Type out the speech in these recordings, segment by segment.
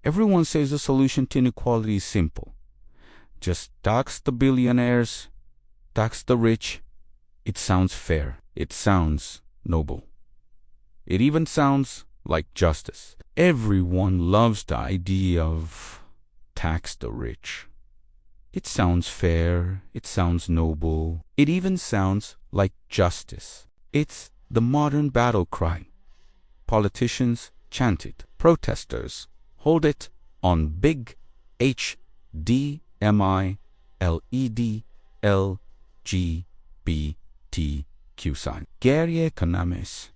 Everyone says the solution to inequality is simple. Just tax the billionaires, tax the rich. It sounds fair. It sounds noble. It even sounds like justice. Everyone loves the idea of tax the rich. It sounds fair. It sounds noble. It even sounds like justice. It's the modern battle cry. Politicians chant it. Protesters hold it on big HDMILED sign. Gary economists.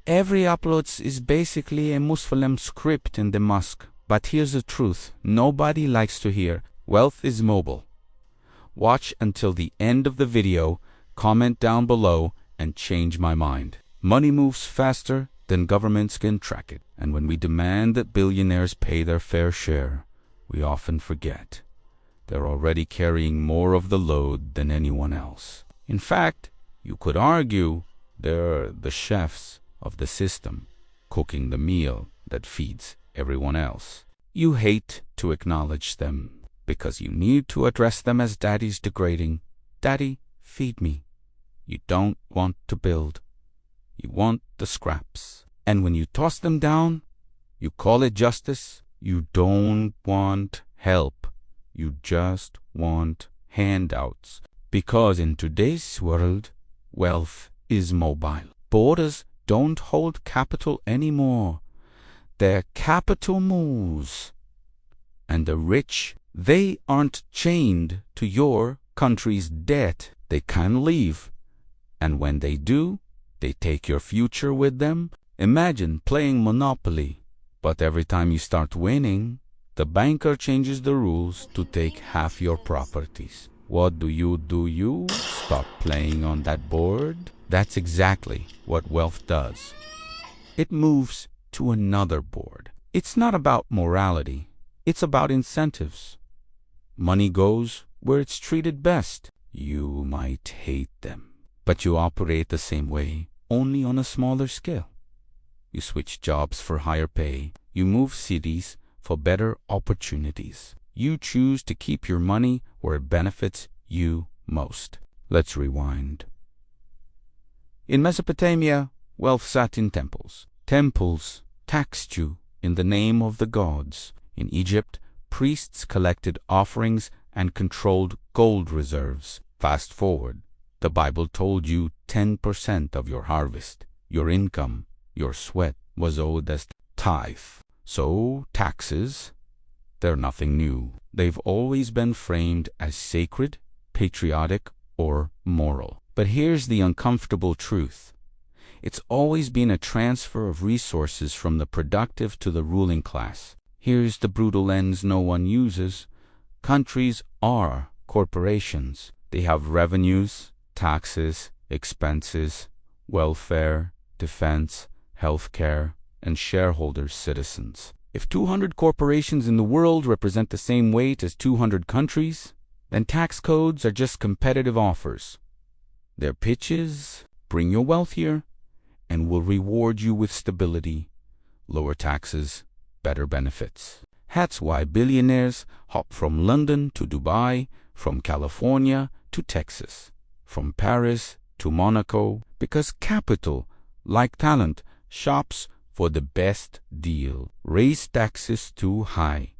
Every upload is basically a Muslim script in the mosque. But here's the truth nobody likes to hear. Wealth is mobile. Watch until the end of the video, comment down below, and change my mind. Money moves faster than governments can track it. And when we demand that billionaires pay their fair share, we often forget they're already carrying more of the load than anyone else. In fact, you could argue they're the chefs of the system, cooking the meal that feeds everyone else. You hate to acknowledge them because you need to address them as daddy's degrading. Daddy, feed me. You don't want to build. You want the scraps. And when you toss them down, you call it justice. You don't want help. You just want handouts. Because in today's world, wealth is mobile. Borders don't hold capital anymore. Their capital moves. And the rich, they aren't chained to your country's debt. They can leave. And when they do, they take your future with them. Imagine playing Monopoly. But every time you start winning, the banker changes the rules to take half your properties. What do? You stop playing on that board? That's exactly what wealth does. It moves to another board. It's not about morality. It's about incentives. Money goes where it's treated best. You might hate them, but you operate the same way, only on a smaller scale. You switch jobs for higher pay. You move cities for better opportunities. You choose to keep your money where it benefits you most. Let's rewind. In Mesopotamia, wealth sat in temples. Temples taxed you in the name of the gods. In Egypt, priests collected offerings and controlled gold reserves. Fast forward, the Bible told you 10% of your harvest, your income, your sweat was owed as tithe. So taxes, they're nothing new. They've always been framed as sacred, patriotic, or moral. But here's the uncomfortable truth. It's always been a transfer of resources from the productive to the ruling class. Here's the brutal lens no one uses. Countries are corporations. They have revenues, taxes, expenses, welfare, defense, healthcare, and shareholders, citizens. If 200 corporations in the world represent the same weight as 200 countries, then tax codes are just competitive offers. Their pitches: bring your wealth here, and we'll reward you with stability, lower taxes, better benefits. That's why billionaires hop from London to Dubai, from California to Texas, from Paris to Monaco, because capital, like talent, shops for the best deal. Raise taxes too high,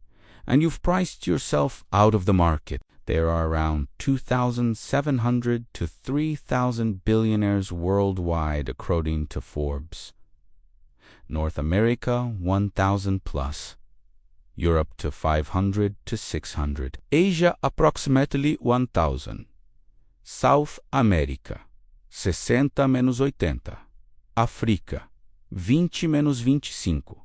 and you've priced yourself out of the market. There are around 2,700 to 3,000 billionaires worldwide, according to Forbes. North America, 1,000 plus. Europe to 500 to 600. Asia, approximately 1,000. South America, 60 menos 80. África, 20 menos 25.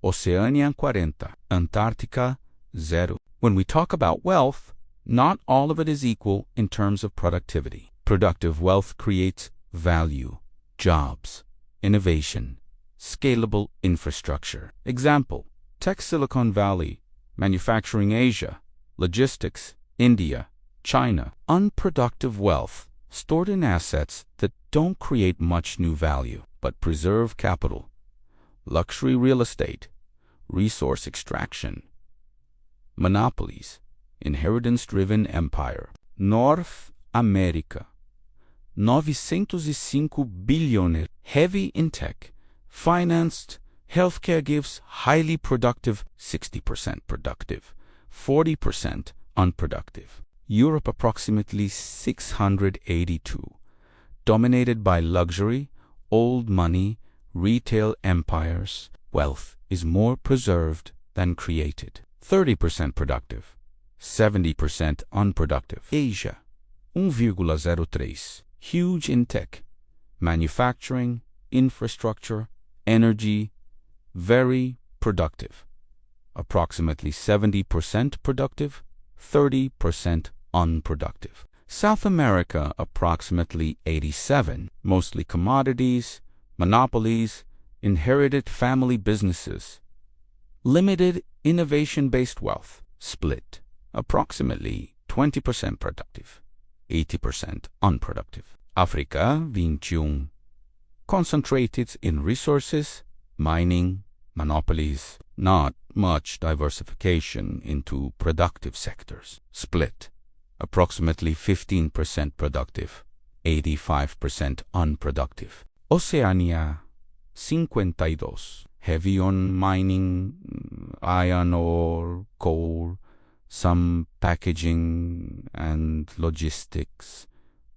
Oceania, 40. Antarctica, 0. When we talk about wealth, not all of it is equal in terms of productivity. Productive wealth creates value, jobs, innovation, scalable infrastructure. Example: Tech Silicon Valley, manufacturing Asia, logistics India, China. Unproductive wealth stored in assets that don't create much new value but preserve capital. Luxury real estate, resource extraction. Monopolies, inheritance-driven empire. North America, 905 billionaires, heavy in tech, financed, healthcare gives, highly productive, 60% productive, 40% unproductive. Europe approximately 682, dominated by luxury, old money, retail empires. Wealth is more preserved than created. 30% productive, 70% unproductive. Asia, 1,03, huge in tech, manufacturing, infrastructure, energy, very productive. Approximately 70% productive, 30% unproductive. South America, approximately 87, mostly commodities, monopolies, inherited family businesses. Limited innovation-based wealth, split, approximately 20% productive, 80% unproductive. Africa, 21, concentrated in resources, mining, monopolies, not much diversification into productive sectors. Split, approximately 15% productive, 85% unproductive. Oceania, 52, heavy on mining, iron ore, coal, some packaging and logistics,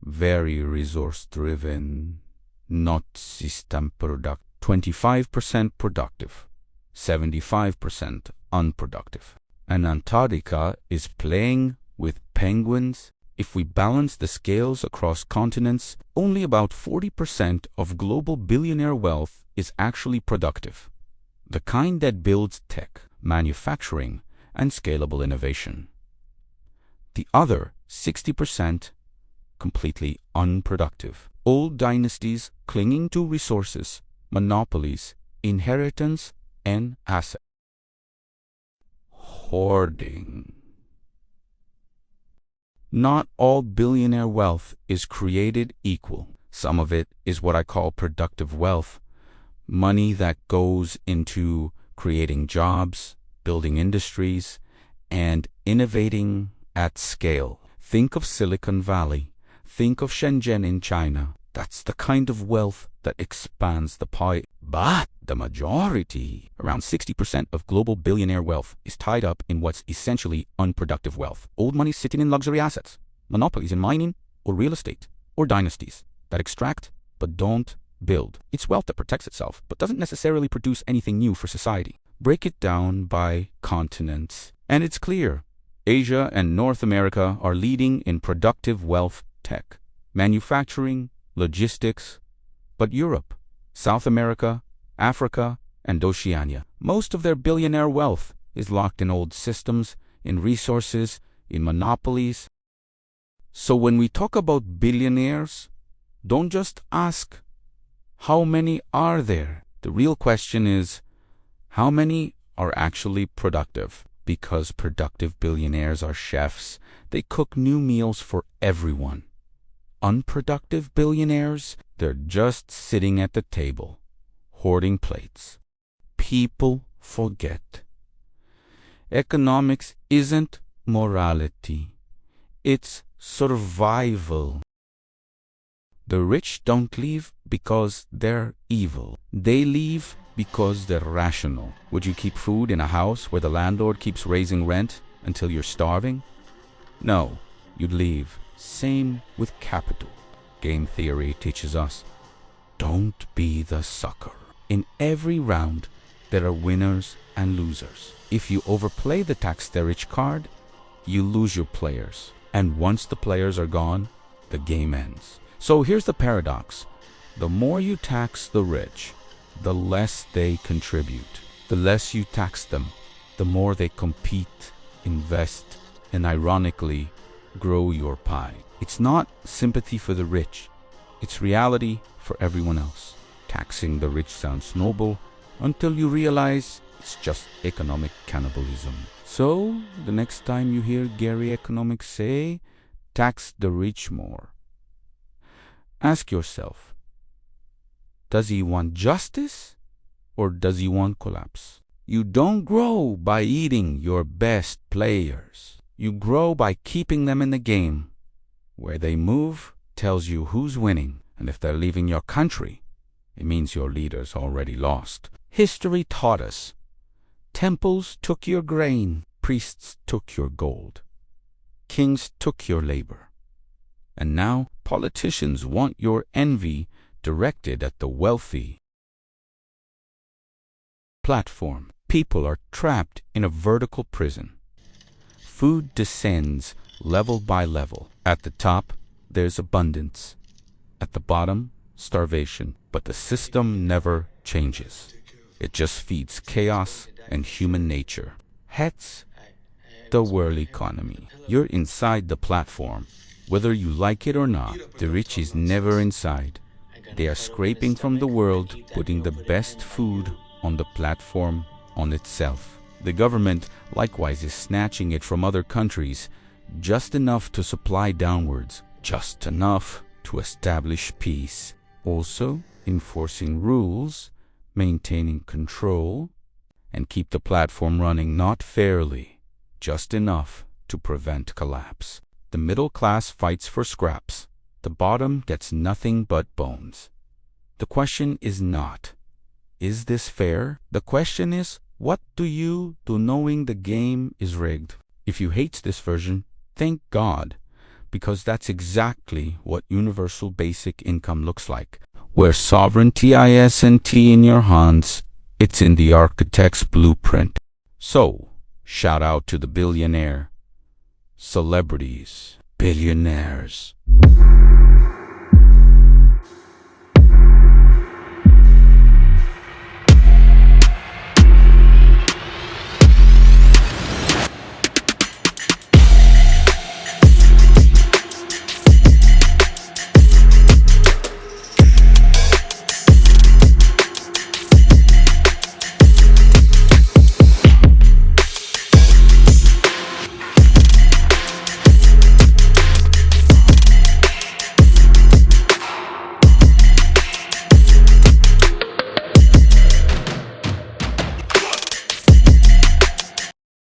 very resource-driven, not system product. 25% productive, 75% unproductive. And Antarctica is playing with penguins. If we balance the scales across continents, only about 40% of global billionaire wealth is actually productive, the kind that builds tech, manufacturing, and scalable innovation. The other 60%, completely unproductive. Old dynasties clinging to resources, monopolies, inheritance, and asset. Hoarding. Not all billionaire wealth is created equal. Some of it is what I call productive wealth, money that goes into creating jobs, building industries, and innovating at scale. Think of Silicon Valley. Think of Shenzhen in China. That's the kind of wealth that expands the pie. But the majority, around 60% of global billionaire wealth, is tied up in what's essentially unproductive wealth. Old money sitting in luxury assets, monopolies in mining or real estate, or dynasties that extract but don't build. It's wealth that protects itself but doesn't necessarily produce anything new for society. Break it down by continents, and it's clear. Asia and North America are leading in productive wealth tech, manufacturing, logistics, but Europe, South America, Africa, and Oceania, most of their billionaire wealth is locked in old systems, in resources, in monopolies. So when we talk about billionaires, don't just ask, how many are there? The real question is, how many are actually productive? Because productive billionaires are chefs, they cook new meals for everyone. Unproductive billionaires, they're just sitting at the table, hoarding plates. People forget. Economics isn't morality. It's survival. The rich don't leave because they're evil. They leave because they're rational. Would you keep food in a house where the landlord keeps raising rent until you're starving? No, you'd leave. Same with capital. Game theory teaches us, don't be the sucker. In every round, there are winners and losers. If you overplay the tax the rich card, you lose your players. And once the players are gone, the game ends. So here's the paradox. The more you tax the rich, the less they contribute. The less you tax them, the more they compete, invest, and ironically, grow your pie. It's not sympathy for the rich. It's reality for everyone else. Taxing the rich sounds noble until you realize it's just economic cannibalism. So, the next time you hear Gary economics say, tax the rich more, ask yourself, does he want justice or does he want collapse? You don't grow by eating your best players. You grow by keeping them in the game. Where they move tells you who's winning, and if they're leaving your country, it means your leader's already lost. History taught us. Temples took your grain, priests took your gold, kings took your labor. And now politicians want your envy directed at the wealthy. Platform. People are trapped in a vertical prison. Food descends level by level. At the top, there's abundance. At the bottom, starvation. But the system never changes. It just feeds chaos and human nature. Hence, the world economy. You're inside the platform. Whether you like it or not, the rich is never inside. They are scraping from the world, putting the best food on the platform on itself. The government likewise is snatching it from other countries, just enough to supply downwards, just enough to establish peace. Also, enforcing rules, maintaining control, and keep the platform running not fairly, just enough to prevent collapse. The middle class fights for scraps. The bottom gets nothing but bones. The question is not, is this fair? The question is, what do you do knowing the game is rigged? If you hate this version, thank God, because that's exactly what universal basic income looks like. Where sovereignty is in your hands, it's in the architect's blueprint. So, shout out to the billionaire, celebrities, billionaires.